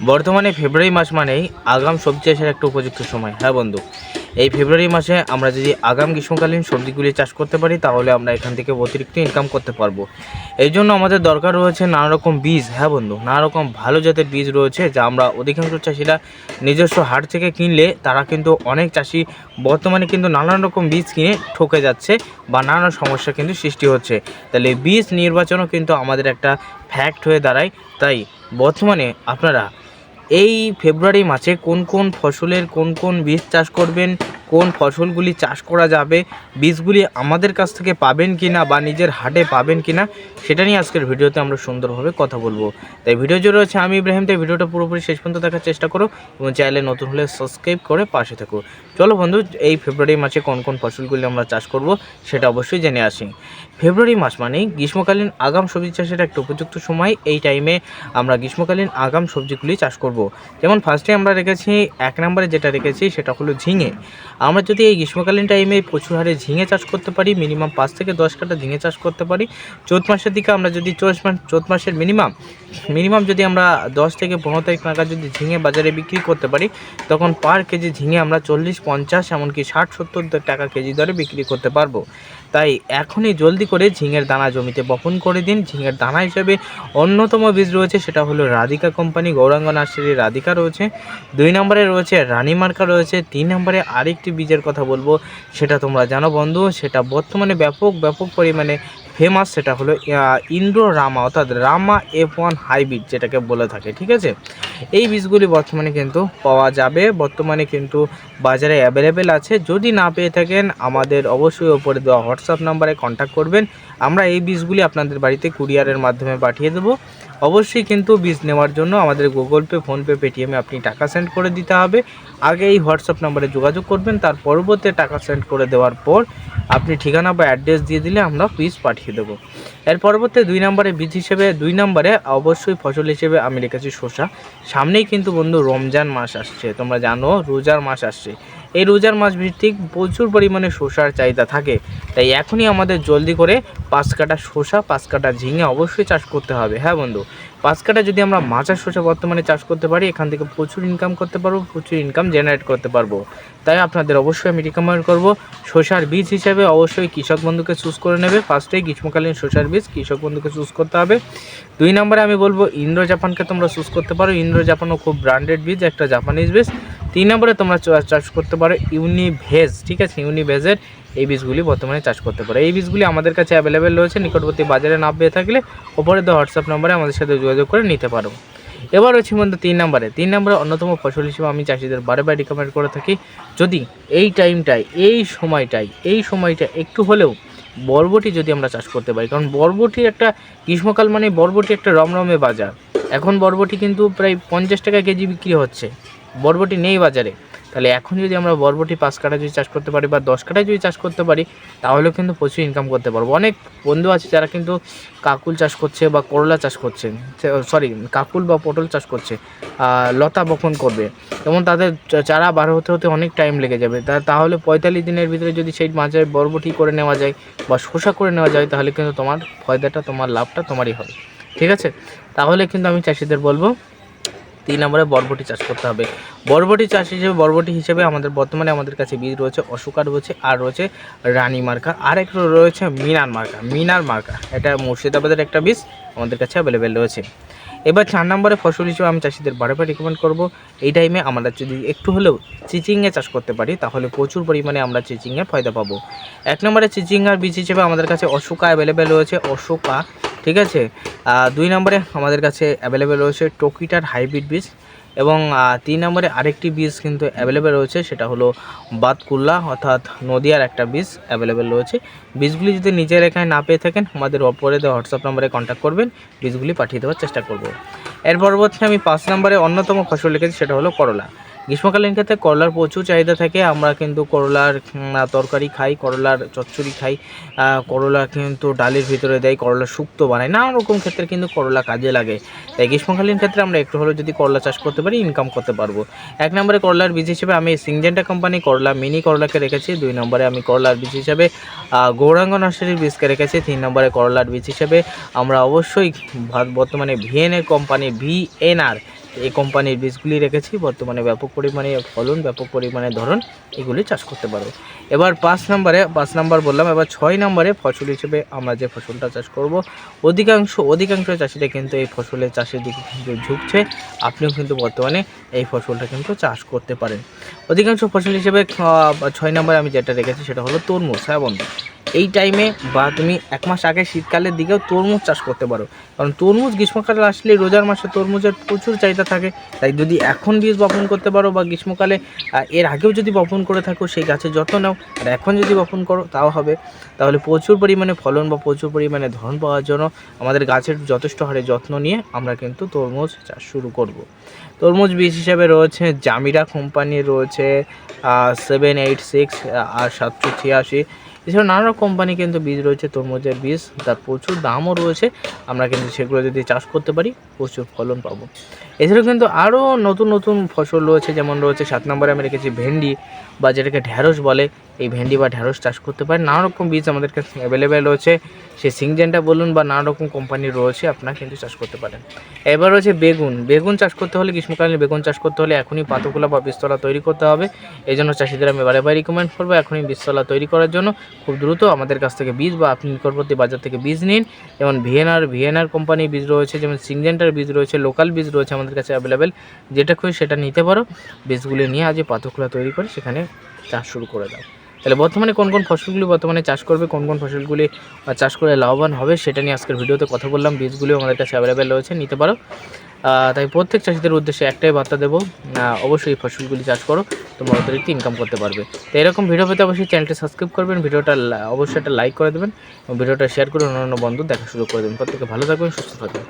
বর্তমানে ফেব্রুয়ারি মাস মানেই আগাম সবজি চাষের একটা উপযুক্ত সময়। হ্যাঁ বন্ধু, এই ফেব্রুয়ারি মাসে আমরা যদি আগাম গ্রীষ্মকালীন সবজিগুলি চাষ করতে পারি তাহলে আমরা এখান থেকে অতিরিক্ত ইনকাম করতে পারবো। এই জন্য আমাদের দরকার রয়েছে নানা রকম বীজ। হ্যাঁ বন্ধু, নানা রকম ভালো জাতের বীজ রয়েছে যা আমরা অধিকাংশ চাষিরা নিজস্ব হাট থেকে কিনলে তারা কিন্তু অনেক চাষি বর্তমানে কিন্তু নানান রকম বীজ কিনে ঠকে যাচ্ছে বা নানা সমস্যা কিন্তু সৃষ্টি হচ্ছে। তাহলে বীজ নির্বাচনও কিন্তু আমাদের একটা ফ্যাক্ট হয়ে দাঁড়ায়। তাই বর্তমানে আপনারা এই ফেব্রুয়ারি মাসে কোন কোন ফসলের কোন কোন বীজ চাষ করবেন, কোন ফসলগুলি চাষ করা যাবে, বীজগুলি আমাদের কাছ থেকে পাবেন কি না বা নিজের হাটে পাবেন কি না, সেটা নিয়ে আজকের ভিডিওতে আমরা সুন্দরভাবে কথা বলবো। তাই ভিডিও জুড়ে রয়েছে আমি ইব্রাহিম। তাই ভিডিওটা পুরোপুরি শেষ পর্যন্ত দেখার চেষ্টা করো এবং চ্যানেলে নতুন হলে সাবস্ক্রাইব করে পাশে থাকো। চলো বন্ধু, এই ফেব্রুয়ারি মাসে কোন কোন ফসলগুলি আমরা চাষ করব সেটা অবশ্যই জেনে আসি। ফেব্রুয়ারি মাস মানেই গ্রীষ্মকালীন আগাম সবজি চাষের একটা উপযুক্ত সময়। এই টাইমে আমরা গ্রীষ্মকালীন আগাম সবজিগুলি চাষ করব। যেমন ফার্স্টে আমরা রেখেছি, এক নম্বরে যেটা রেখেছি সেটা হলো ঝিঙে। আমরা যদি এই গ্রীষ্মকালীন টাইমে প্রচুর হারে ঝিঙে চাষ করতে পারি, মিনিমাম 5 থেকে 10 কাঠা ঝিঙে চাষ করতে পারি। চৈত মাসের দিকে আমরা যদি চৈত মাসের মিনিমাম যদি আমরা 10 থেকে 15 তারিখ নাগাদ যদি ঝিঙে বাজারে বিক্রি করতে পারি, তখন পার কেজি ঝিঙে আমরা 40-50 এমনকি 60-70 টাকা কেজি দরে বিক্রি করতে পারবো। তাই এখনই জলদি করে ঝিঙের দানা জমিতে বপন করে দিন। ঝিঙের দানা হিসেবে অন্যতম বীজ রয়েছে সেটা হলো রাধিকা কোম্পানি, গৌরাঙ্গ নার্সারির রাধিকা রয়েছে। 2 নম্বরে রয়েছে রানী মার্কা রয়েছে। 3 নম্বরে আরেকটি বীজের কথা বলবো, সেটা তোমরা জানো বন্ধু, সেটা বর্তমানে ব্যাপক পরিমাণে ফেমাস, সেটা হলো ইন্দ্র রামা, অর্থাৎ রামা F1 হাইব্রিড যেটাকে বলে থাকে। ঠিক আছে, এই বীজগুলি বর্তমানে কিন্তু পাওয়া যাবে, বর্তমানে কিন্তু বাজারে অ্যাভেলেবেল আছে। যদি না পেয়ে থাকেন আমাদের অবশ্যই ওপরে দেওয়া হোয়াটসঅ্যাপ নাম্বারে কন্ট্যাক্ট করবেন। আমরা এই বীজগুলি আপনাদের বাড়িতে কুরিয়ারের মাধ্যমে পাঠিয়ে দেবো। অবশ্যই কিন্তু বীজ নেওয়ার জন্য আমাদের গুগল পে, ফোনপে, পেটিএমে আপনি টাকা সেন্ড করে দিতে হবে। আগে এই হোয়াটসঅ্যাপ নাম্বারে যোগাযোগ করবেন, তার পরবর্তী টাকা সেন্ড করে দেওয়ার পর আপনি ঠিকানা বা অ্যাড্রেস দিয়ে দিলে আমরা বীজ পাঠিয়ে দেবো। এর পরবর্তী 2 নম্বরে বীজ হিসেবে 2 নম্বরে অবশ্যই ফসল হিসেবে আমি রেখেছি শসা। সামনেই কিন্তু বন্ধু রমজান মাস আসছে, তোমরা জানো রোজার মাস আসছে। এই রোজার মাস ভিত্তিক প্রচুর পরিমাণে শসার চাহিদা থাকে। তাই এখনই আমাদের জলদি করে 5 কাঠা শসা, 5 কাঠা ঝিঙে অবশ্যই চাষ করতে হবে। হ্যাঁ বন্ধু, 5 কাঠা যদি আমরা মাচার শসা বর্তমানে চাষ করতে পারি, এখান থেকে প্রচুর ইনকাম করতে পারবো, প্রচুর ইনকাম জেনারেট করতে পারবো। তাই আপনাদের অবশ্যই আমি রিকমেন্ড করবো শসার বীজ হিসেবে অবশ্যই কৃষক বন্ধুকে চুজ করে নেবে। ফার্স্টেই গ্রীষ্মকালীন শসার বীজ কৃষক বন্ধুকে চুজ করতে হবে। 2 নম্বরে আমি বলবো ইন্দ্র জাপানকে তোমরা চুজ করতে পারো। ইন্দ্র জাপানও খুব ব্র্যান্ডেড বীজ, একটা জাপানিজ বীজ। 3 নম্বরে তোমরা চাষ করতে পারো ইউনিভেজ। ঠিক আছে, ইউনিভেজের এই বীজগুলি বর্তমানে চাষ করতে পারো। এই বীজগুলি আমাদের কাছে অ্যাভেলেবেল রয়েছে, নিকটবর্তী বাজারে না পেয়ে থাকলে ওপরে দেওয়া হোয়াটসঅ্যাপ নম্বরে আমাদের সাথে যোগাযোগ করে নিতে পারো। এবার হচ্ছে বন্ধু 3 নম্বরে অন্যতম ফসল হিসেবে আমি চাষিদের বারে রিকমেন্ড করে থাকি, যদি এই টাইমটায় এই সময়টা একটু হলেও বরবটি যদি আমরা চাষ করতে পারি, কারণ বরবটি একটা গ্রীষ্মকাল মানে বরবটি একটা রমরমে বাজার। এখন বরবটি কিন্তু প্রায় 50 টাকা কেজি বিক্রি হচ্ছে, বরবটি নেই বাজারে। তাহলে এখন যদি আমরা বরবটি 5 কাঠা যদি চাষ করতে পারি বা 10 কাঠা যদি চাষ করতে পারি, তাহলেও কিন্তু প্রচুর ইনকাম করতে পারবো। অনেক বন্ধু আছে যারা কিন্তু কাকুল চাষ করছে বা করলা চাষ করছে, কাকুল বা পটল চাষ করছে, লতা বপন করবে, যেমন তাদের চারা বার হতে অনেক টাইম লেগে যাবে। তাহলে 45 দিনের ভিতরে যদি সেই মাঝে বরবটি করে নেওয়া যায় বা শসা করে নেওয়া যায়, তাহলে কিন্তু তোমার ফায়দাটা, তোমার লাভটা তোমারই হবে। ঠিক আছে, তাহলে কিন্তু আমি চাষিদের বলবো 3 নম্বরে বরবটি চাষ করতে হবে। বরবটি হিসেবে আমাদের বর্তমানে আমাদের কাছে বীজ রয়েছে অশোকা রয়েছে, আর রয়েছে রানী মার্কা, আর একটা রয়েছে মিনার মার্কা। এটা মুর্শিদাবাদের একটা বীজ আমাদের কাছে অ্যাভেলেবেল রয়েছে। এবার 4 নম্বরে ফসল হিসেবে আমি চাষিদের বারবার রিকমেন্ড করব, এই টাইমে আমরা যদি একটু হলেও চিচিংয়ে চাষ করতে পারি তাহলে প্রচুর পরিমাণে আমরা চিচিংয়ের ফায়দা পাবো। 1 নম্বরে চিচিঙ্গার বীজ হিসেবে আমাদের কাছে অশোকা অ্যাভেলেবেল রয়েছে, অশোকা। ঠিক আছে, 2 নম্বরে আমাদের কাছে অ্যাভেলেবেল রয়েছে টোকিটার হাইব্রিড বীজ, এবং 3 নম্বরে আরেকটি বীজ কিন্তু অ্যাভেলেবেল রয়েছে, সেটা হলো বাতকুল্লা, অর্থাৎ নদিয়ার একটা বীজ অ্যাভেলেবেল রয়েছে। বীজগুলি যদি নিজের এখানে না পেয়ে থাকেন আমাদের ওপরে দেওয়া হোয়াটসঅ্যাপ নম্বরে কন্ট্যাক্ট করবেন, বীজগুলি পাঠিয়ে দেওয়ার চেষ্টা করব। এর পরবর্তী আমি 5 নম্বরে অন্যতম ফসল লিখেছি, সেটা হলো করলা। গ্রীষ্মকালীন ক্ষেত্রে করলার প্রচুর চাহিদা থাকে। আমরা কিন্তু করলার তরকারি খাই, করলার চচ্চড়ি খাই, করলা কিন্তু ডালের ভিতরে দেয়, করলা শুক্তো বানাই, নানা রকম ক্ষেত্রে কিন্তু করলা কাজে লাগে। তাই গ্রীষ্মকালীন ক্ষেত্রে আমরা একটু হলেও যদি করলা চাষ করতে পারি ইনকাম করতে পারবো। 1 নম্বরে করলার বীজ হিসেবে আমি সিনজেন্টা কোম্পানি করলা মিনি করলাকে রেখেছি। 2 নম্বরে আমি করলার বীজ হিসেবে গৌরাঙ্গ নার্সারির বীজকে রেখেছি। 3 নম্বরে করলার বীজ হিসেবে আমরা অবশ্যই বর্তমানে ভিএনআর কোম্পানি এই কোম্পানির বীজগুলি রেখেছি। বর্তমানে ব্যাপক পরিমাণে ফলন, ব্যাপক পরিমাণে ধরন এগুলি চাষ করতে পারো। এবার 5 নাম্বার বললাম। এবার 6 নম্বরে ফসল হিসেবে আমরা যে ফসলটা চাষ করব, অধিকাংশ চাষিরা কিন্তু এই ফসলের চাষের দিকে কিন্তু ঝুঁকছে। আপনিও কিন্তু বর্তমানে এই ফসলটা কিন্তু চাষ করতে পারেন। অধিকাংশ ফসল হিসেবে 6 নম্বরে আমি যেটা রেখেছি সেটা হলো তরমুজ। হ্যাঁ বন্ধু, এই টাইমে বা তুমি 1 মাস আগে শীতকালের দিকেও তরমুজ চাষ করতে পারো, কারণ তরমুজ গ্রীষ্মকালে আসলে রোজার মাসে তরমুজের প্রচুর চাহিদা থাকে। তাই যদি এখন বীজ বপন করতে পারো বা গ্রীষ্মকালে এর আগেও যদি বপন করে থাকো, সেই গাছের যত্ন নাও, আর এখন যদি বপন করো তাও হবে। তাহলে প্রচুর পরিমাণে ফলন বা প্রচুর পরিমাণে ধরন পাওয়ার জন্য আমাদের গাছের যথেষ্ট হারে যত্ন নিয়ে আমরা কিন্তু তরমুজ চাষ শুরু করব। তরমুজ বীজ হিসাবে রয়েছে জামিরা কোম্পানির, রয়েছে 786 আর 786। এছাড়াও নানা রকম কোম্পানি কিন্তু বীজ রয়েছে তরমুজের বীজ, তার প্রচুর দামও রয়েছে। আমরা কিন্তু সেগুলো যদি চাষ করতে পারি প্রচুর ফলন পাবো। এছাড়াও কিন্তু আরও নতুন ফসল রয়েছে, যেমন রয়েছে 7 নম্বরে আমি রেখেছি ভেন্ডি, বা যেটাকে ঢ্যাঁড়স বলে। এই ভেন্ডি বা ঢ্যাঁড়স চাষ করতে পারেন। নানা রকম বীজ আমাদের কাছে অ্যাভেলেবেল রয়েছে, সে সিংজেন্টা বলুন বা নানা রকম কোম্পানির রয়েছে, আপনারা কিন্তু চাষ করতে পারেন। এবার রয়েছে বেগুন চাষ করতে হলে, গ্রীষ্মকালীন বেগুন চাষ করতে হলে এখনই পাতকুলা বা বীজতলা তৈরি করতে হবে। এই জন্য চাষিদের আমি বারে রিকমেন্ড করবো এখনই বীজতলা তৈরি করার জন্য। খুব দ্রুত আমাদের কাছ থেকে বীজ বা আপনি নিকটবর্তী বাজার থেকে বীজ নিন। যেমন ভিএনআর কোম্পানির বীজ রয়েছে, যেমন সিংজেন্টার বীজ রয়েছে, লোকাল বীজ রয়েছে আমাদের কাছে অ্যাভেলেবেল। যেটা খুঁজে সেটা নিতে পারো। বীজগুলি নিয়ে আজই পাতকুলা তৈরি করে সেখানে চাষ শুরু করে দাও। তাহলে বর্তমানে কোন ফসলগুলি চাষ করবে, কোন ফসলগুলি চাষ করে লাভবান হবে, সেটা নিয়ে আজকের ভিডিওতে কথা বললাম। বীজগুলিও আমাদের কাছে অ্যাভেলেবেল রয়েছে, নিতে পারো। তাই প্রত্যেক চাষিদের উদ্দেশ্যে একটাই বার্তা দেবো, অবশ্যই এই ফসলগুলি চাষ করো, তোমরা অতিরিক্ত ইনকাম করতে পারবে। তো এরকম ভিডিও পেতে অবশ্যই চ্যানেলটি সাবস্ক্রাইব করবেন, ভিডিওটা অবশ্যই একটা লাইক করে দেবেন এবং ভিডিওটা শেয়ার করে অন্যান্য বন্ধু দেখা শুরু করে দেবেন। প্রত্যেকে ভালো থাকবেন, সুস্থ থাকবেন।